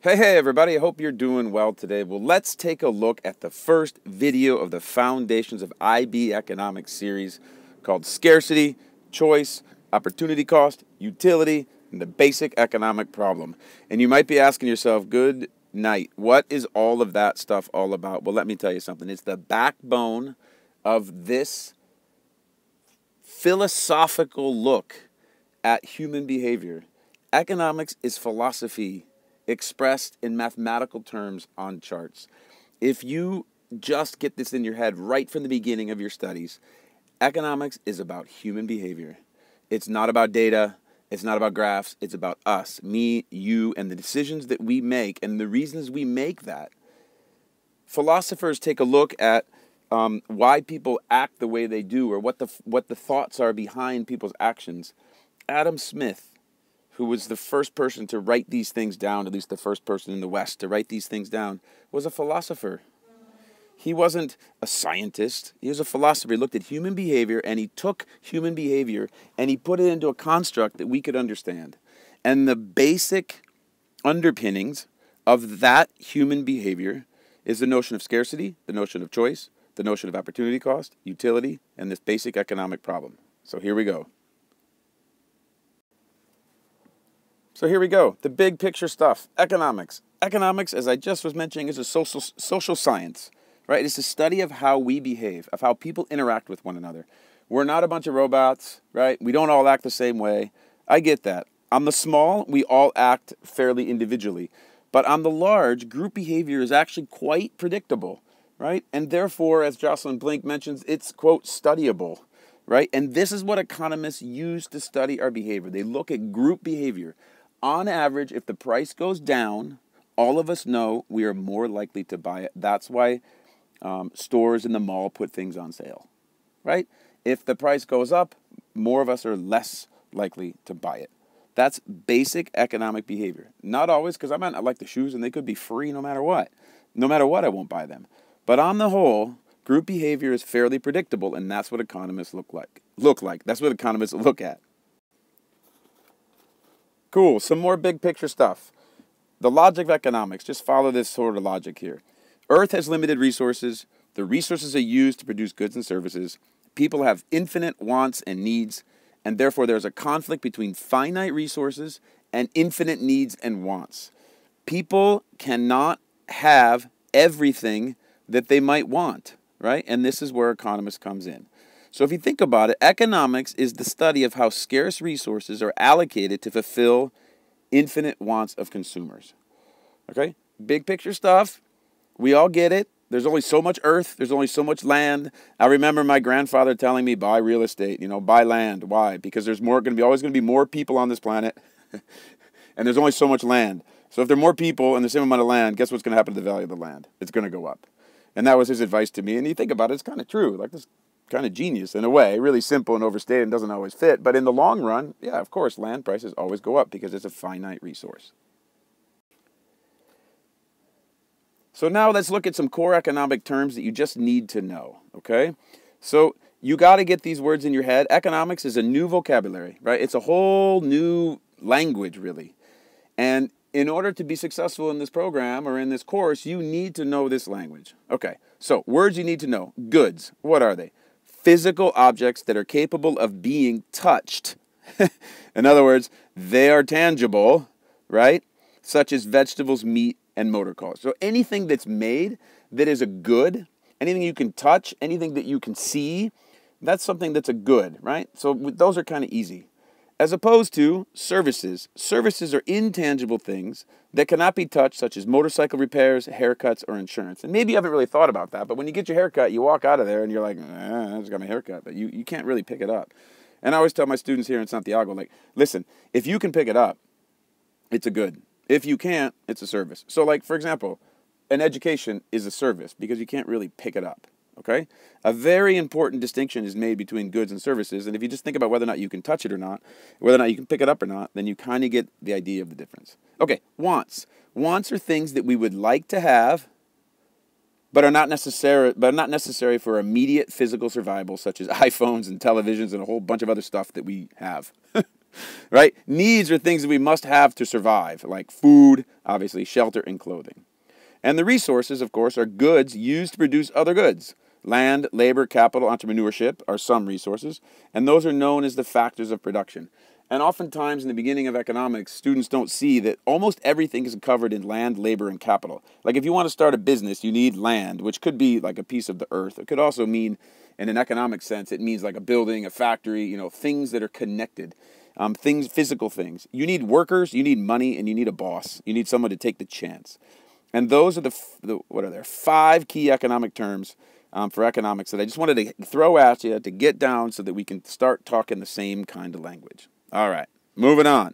Hey everybody, I hope you're doing well today. Well, let's take a look at the first video of the Foundations of IB Economics series called Scarcity, Choice, Opportunity Cost, Utility, and the Basic Economic Problem. And you might be asking yourself, good night, what is all of that stuff all about? Well, let me tell you something. It's the backbone of this philosophical look at human behavior. Economics is philosophy expressed in mathematical terms on charts. If you just get this in your head right from the beginning of your studies, economics is about human behavior. It's not about data. It's not about graphs. It's about us, me, you, and the decisions that we make and the reasons we make that. Philosophers take a look at why people act the way they do, or what the thoughts are behind people's actions. Adam Smith, who was the first person to write these things down, at least the first person in the West to write these things down, was a philosopher. He wasn't a scientist. He was a philosopher. He looked at human behavior, and he took human behavior, and he put it into a construct that we could understand. And the basic underpinnings of that human behavior is the notion of scarcity, the notion of choice, the notion of opportunity cost, utility, and this basic economic problem. So here we go. So here we go, the big picture stuff, economics. Economics, as I just was mentioning, is a social science, right? It's the study of how we behave, of how people interact with one another. We're not a bunch of robots, right? We don't all act the same way. I get that. On the small, we all act fairly individually. But on the large, group behavior is actually quite predictable, right? And therefore, as Jocelyn Blink mentions, it's, quote, studyable, right? And this is what economists use to study our behavior. They look at group behavior. On average, if the price goes down, all of us know we are more likely to buy it. That's why stores in the mall put things on sale, right? If the price goes up, more of us are less likely to buy it. That's basic economic behavior. Not always, because I might not like the shoes and they could be free no matter what. No matter what, I won't buy them. But on the whole, group behavior is fairly predictable, and that's what economists look like. That's what economists look at. Cool, some more big picture stuff. The logic of economics, just follow this sort of logic here. Earth has limited resources. The resources are used to produce goods and services. People have infinite wants and needs, and therefore there's a conflict between finite resources and infinite needs and wants. People cannot have everything that they might want, right? And this is where economists comes in. So if you think about it, economics is the study of how scarce resources are allocated to fulfill infinite wants of consumers. Okay? Big picture stuff. We all get it. There's only so much earth. There's only so much land. I remember my grandfather telling me, buy real estate, buy land. Why? Because there's always going to be more people on this planet, and there's only so much land. So if there are more people and the same amount of land, guess what's going to happen to the value of the land? It's going to go up. And that was his advice to me. And you think about it, it's kind of true. Like this kind of genius in a way, really simple and overstated and doesn't always fit. But in the long run, yeah, of course, land prices always go up because it's a finite resource. So now let's look at some core economic terms that you just need to know, okay? So you got to get these words in your head. Economics is a new vocabulary, right? It's a whole new language, really. And in order to be successful in this program or in this course, you need to know this language. Okay, so words you need to know. Goods, what are they? Physical objects that are capable of being touched. In other words, they are tangible, right? Such as vegetables, meat, and motor cars. So anything that's made that is a good, anything you can touch, anything that you can see, that's something that's a good, right? So those are kind of easy. As opposed to services. Services are intangible things that cannot be touched, such as motorcycle repairs, haircuts, or insurance. And maybe you haven't really thought about that, but when you get your haircut, you walk out of there and you're like, I just got my haircut, but you can't really pick it up. And I always tell my students here in Santiago, like, listen, if you can pick it up, it's a good. If you can't, it's a service. So like, for example, an education is a service because you can't really pick it up. Okay? A very important distinction is made between goods and services, and if you just think about whether or not you can touch it or not, whether or not you can pick it up or not, then you kind of get the idea of the difference. Okay, wants. Wants are things that we would like to have, but are not necessary for immediate physical survival, such as iPhones and televisions and a whole bunch of other stuff that we have. right? Needs are things that we must have to survive, like food, obviously, shelter, and clothing. And the resources, of course, are goods used to produce other goods. Land, labor, capital, entrepreneurship are some resources, and those are known as the factors of production. And oftentimes in the beginning of economics, students don't see that almost everything is covered in land, labor, and capital. Like if you want to start a business, you need land, which could be like a piece of the earth. It could also mean, in an economic sense, it means like a building, a factory, things that are connected, things, physical things. You need workers, you need money, and you need a boss. You need someone to take the chance. And those are what are there? 5 key economic terms for economics that I just wanted to throw at you to get down so that we can start talking the same kind of language. All right, moving on.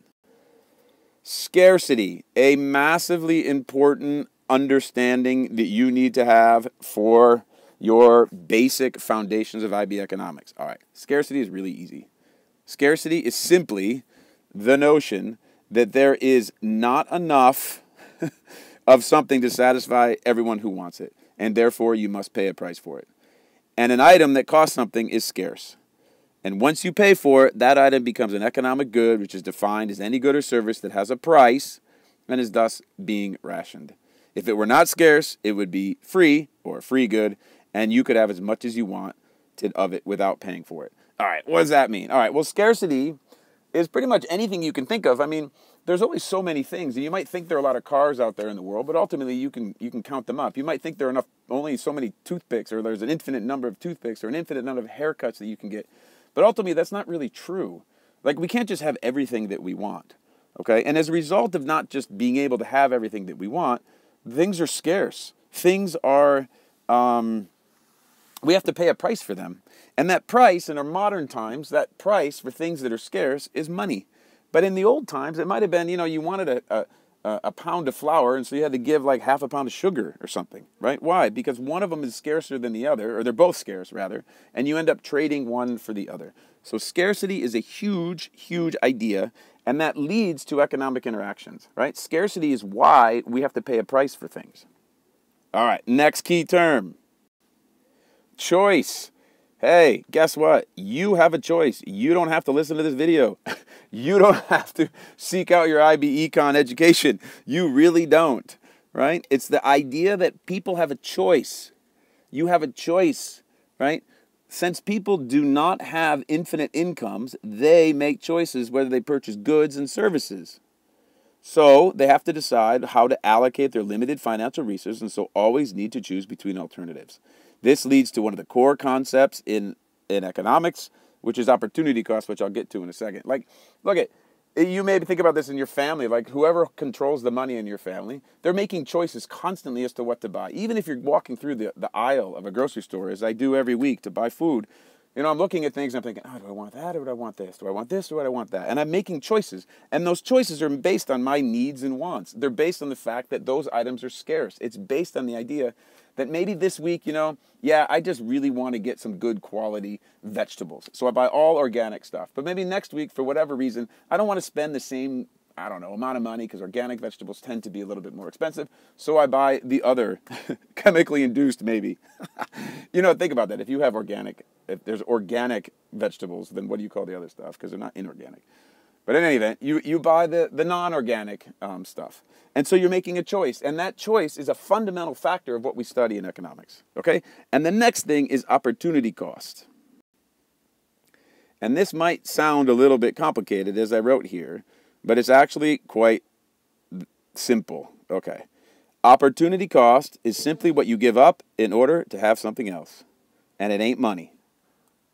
Scarcity, a massively important understanding that you need to have for your basic foundations of IB economics. All right, scarcity is really easy. Scarcity is simply the notion that there is not enough of something to satisfy everyone who wants it, and therefore you must pay a price for it. And an item that costs something is scarce. And once you pay for it, that item becomes an economic good, which is defined as any good or service that has a price and is thus being rationed. If it were not scarce, it would be free or a free good, and you could have as much as you want of it without paying for it. All right, what does that mean? All right, well, scarcity is pretty much anything you can think of. I mean, there's only so many things, and you might think there are a lot of cars out there in the world, but ultimately you can count them up. You might think there are only so many toothpicks, or there's an infinite number of toothpicks, or an infinite number of haircuts that you can get. But ultimately, that's not really true. Like, we can't just have everything that we want, okay? And as a result of not just being able to have everything that we want, things are scarce. Things are, we have to pay a price for them. And that price, in our modern times, that price for things that are scarce is money. But in the old times, it might have been, you wanted a pound of flour, and so you had to give like half a pound of sugar or something, right? Why? Because one of them is scarcer than the other, or they're both scarce, rather, and you end up trading one for the other. So scarcity is a huge, huge idea, and that leads to economic interactions, right? Scarcity is why we have to pay a price for things. All right, next key term. Choice. Hey, guess what? You have a choice. You don't have to listen to this video. You don't have to seek out your IB Econ education. You really don't, right? It's the idea that people have a choice. You have a choice, right? Since people do not have infinite incomes, they make choices whether they purchase goods and services. So they have to decide how to allocate their limited financial resources, and so always need to choose between alternatives. This leads to one of the core concepts in economics, which is opportunity cost, which I'll get to in a second. Like, look at, you maybe think about this in your family, like whoever controls the money in your family, they're making choices constantly as to what to buy. Even if you're walking through the aisle of a grocery store, as I do every week to buy food, I'm looking at things and I'm thinking, oh, do I want that or do I want this? Do I want this or do I want that? And I'm making choices. And those choices are based on my needs and wants. They're based on the fact that those items are scarce. It's based on the idea that maybe this week, I just really want to get some good quality vegetables. So I buy all organic stuff. But maybe next week, for whatever reason, I don't want to spend the same, amount of money because organic vegetables tend to be a little bit more expensive. So I buy the other, chemically induced maybe. Think about that. If there's organic vegetables, then what do you call the other stuff? Because they're not inorganic. But in any event, you buy the non-organic stuff. And so you're making a choice. And that choice is a fundamental factor of what we study in economics. Okay? And the next thing is opportunity cost. And this might sound a little bit complicated as I wrote here, but it's actually quite simple. Okay. Opportunity cost is simply what you give up in order to have something else. And it ain't money.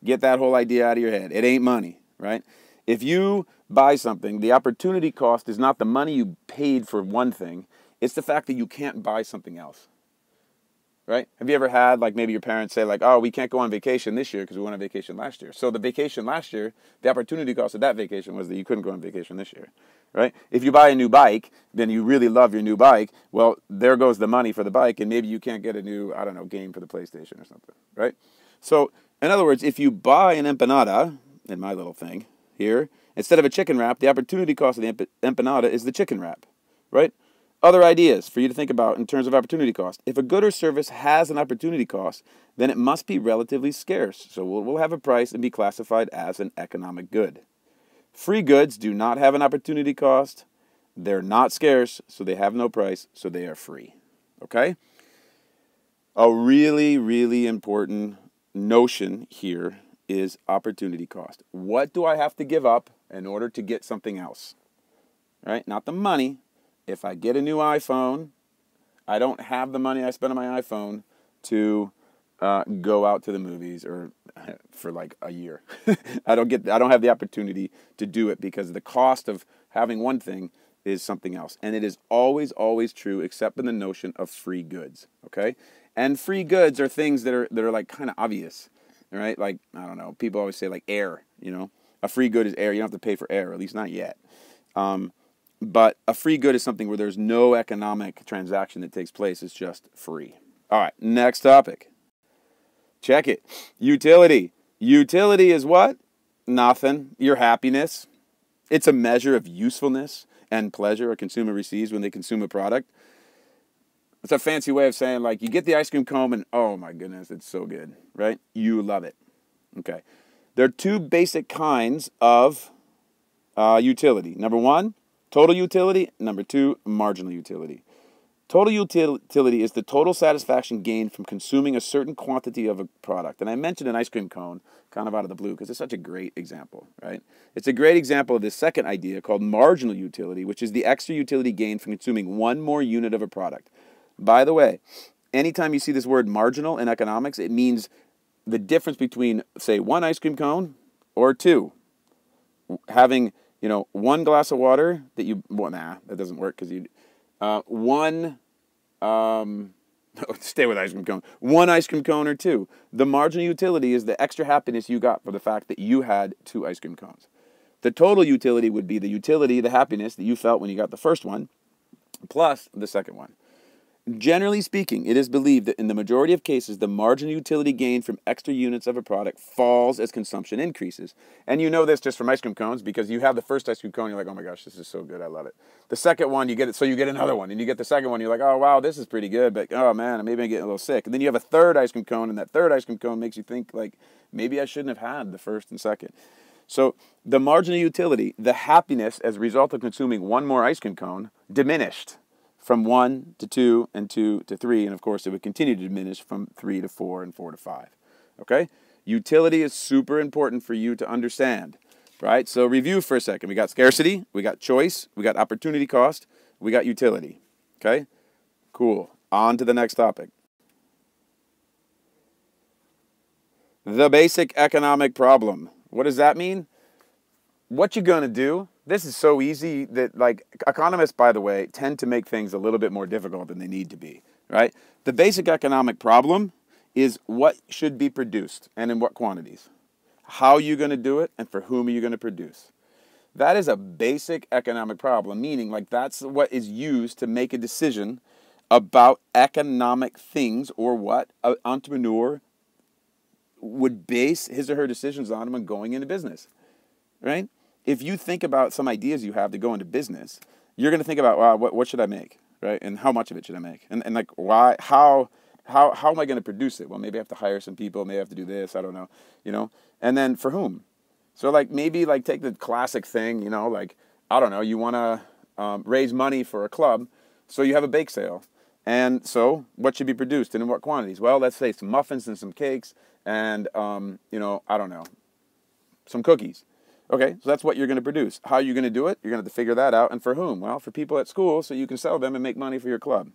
Get that whole idea out of your head. It ain't money, right? If you buy something, the opportunity cost is not the money you paid for one thing. It's the fact that you can't buy something else, right? Have you ever had, like, maybe your parents say, like, oh, we can't go on vacation this year because we went on vacation last year. So the vacation last year, the opportunity cost of that vacation was that you couldn't go on vacation this year, right? If you buy a new bike, then you really love your new bike. Well, there goes the money for the bike, and maybe you can't get a new, game for the PlayStation or something, right? So, in other words, if you buy an empanada, in my little thing here, instead of a chicken wrap, the opportunity cost of the empanada is the chicken wrap, right? Other ideas for you to think about in terms of opportunity cost. If a good or service has an opportunity cost, then it must be relatively scarce. So we'll have a price and be classified as an economic good. Free goods do not have an opportunity cost. They're not scarce, so they have no price, so they are free. Okay? A really, really important notion here is opportunity cost. What do I have to give up in order to get something else? Right? Not the money. If I get a new iPhone, I don't have the money I spent on my iPhone to go out to the movies or for like a year. I don't have the opportunity to do it because the cost of having one thing is something else. And it is always, always true, except in the notion of free goods. Okay? And free goods are things that are like kind of obvious. Right? Like, I don't know, people always say like air, you know. A free good is air. You don't have to pay for air, at least not yet. But a free good is something where there's no economic transaction that takes place. It's just free. All right, next topic. Check it. Utility. Utility is what? Nothing. Your happiness. It's a measure of usefulness and pleasure a consumer receives when they consume a product. It's a fancy way of saying, like, you get the ice cream cone and, oh my goodness, it's so good, right? You love it. Okay. There are two basic kinds of utility. Number one, total utility. Number two, marginal utility. Total utility is the total satisfaction gained from consuming a certain quantity of a product. And I mentioned an ice cream cone kind of out of the blue because it's such a great example, right? It's a great example of this second idea called marginal utility, which is the extra utility gained from consuming one more unit of a product. By the way, anytime you see this word marginal in economics, it means the difference between, say, one ice cream cone or two. Having, you know, one glass of water that you, well, nah, that doesn't work because you, stay with ice cream cone. One ice cream cone or two. The marginal utility is the extra happiness you got for the fact that you had two ice cream cones. The total utility would be the utility, the happiness that you felt when you got the first one, plus the second one. Generally speaking, it is believed that in the majority of cases, the marginal utility gained from extra units of a product falls as consumption increases. And you know this just from ice cream cones because you have the first ice cream cone, you're like, oh my gosh, this is so good, I love it. The second one, you get it, so you get another one, and you get the second one, you're like, oh wow, this is pretty good, but oh man, maybe I'm getting a little sick. And then you have a third ice cream cone, and that third ice cream cone makes you think like, maybe I shouldn't have had the first and second. So the marginal utility, the happiness as a result of consuming one more ice cream cone, diminished from 1 to 2 and 2 to 3, and of course it would continue to diminish from 3 to 4 and 4 to 5. Okay? Utility is super important for you to understand, right? So review for a second. We got scarcity, we got choice, we got opportunity cost, we got utility. Okay? Cool. On to the next topic. The basic economic problem. What does that mean? What you gonna do? This is so easy that, like, economists, by the way, tend to make things a little bit more difficult than they need to be, right? The basic economic problem is what should be produced and in what quantities. How are you going to do it and for whom are you going to produce? That is a basic economic problem, meaning like that's what is used to make a decision about economic things or what an entrepreneur would base his or her decisions on when going into business, right? If you think about some ideas you have to go into business, you're going to think about, wow, what should I make, right? And how much of it should I make? And like, why, how am I going to produce it? Well, maybe I have to hire some people. Maybe I have to do this. I don't know, you know? And then for whom? So like maybe like take the classic thing, you know, like, I don't know, you want to raise money for a club. So you have a bake sale. And so what should be produced and in what quantities? Well, let's say some muffins and some cakes and, you know, I don't know, some cookies. Okay, so that's what you're going to produce. How are you going to do it? You're going to have to figure that out. And for whom? Well, for people at school so you can sell them and make money for your club,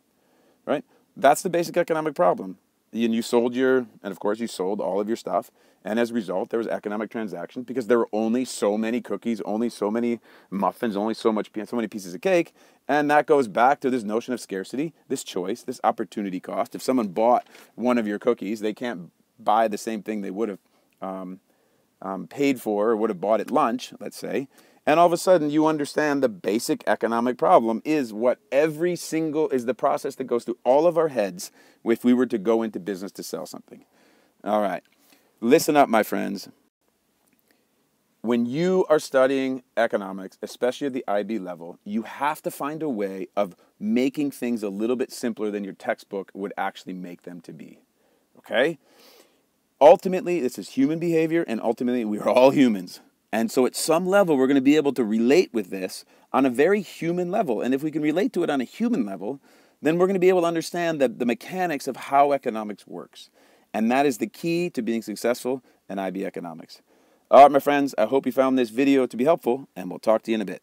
right? That's the basic economic problem. And you sold and of course you sold all of your stuff. And as a result, there was economic transaction because there were only so many cookies, only so many muffins, only so many pieces of cake. And that goes back to this notion of scarcity, this choice, this opportunity cost. If someone bought one of your cookies, they can't buy the same thing they would have paid for or would have bought at lunch, let's say, and all of a sudden you understand the basic economic problem is the process that goes through all of our heads if we were to go into business to sell something. All right, listen up, my friends. When you are studying economics, especially at the IB level, you have to find a way of making things a little bit simpler than your textbook would actually make them to be, okay? Ultimately, this is human behavior, and ultimately, we are all humans. And so at some level, we're going to be able to relate with this on a very human level. And if we can relate to it on a human level, then we're going to be able to understand the mechanics of how economics works. And that is the key to being successful in IB economics. All right, my friends, I hope you found this video to be helpful, and we'll talk to you in a bit.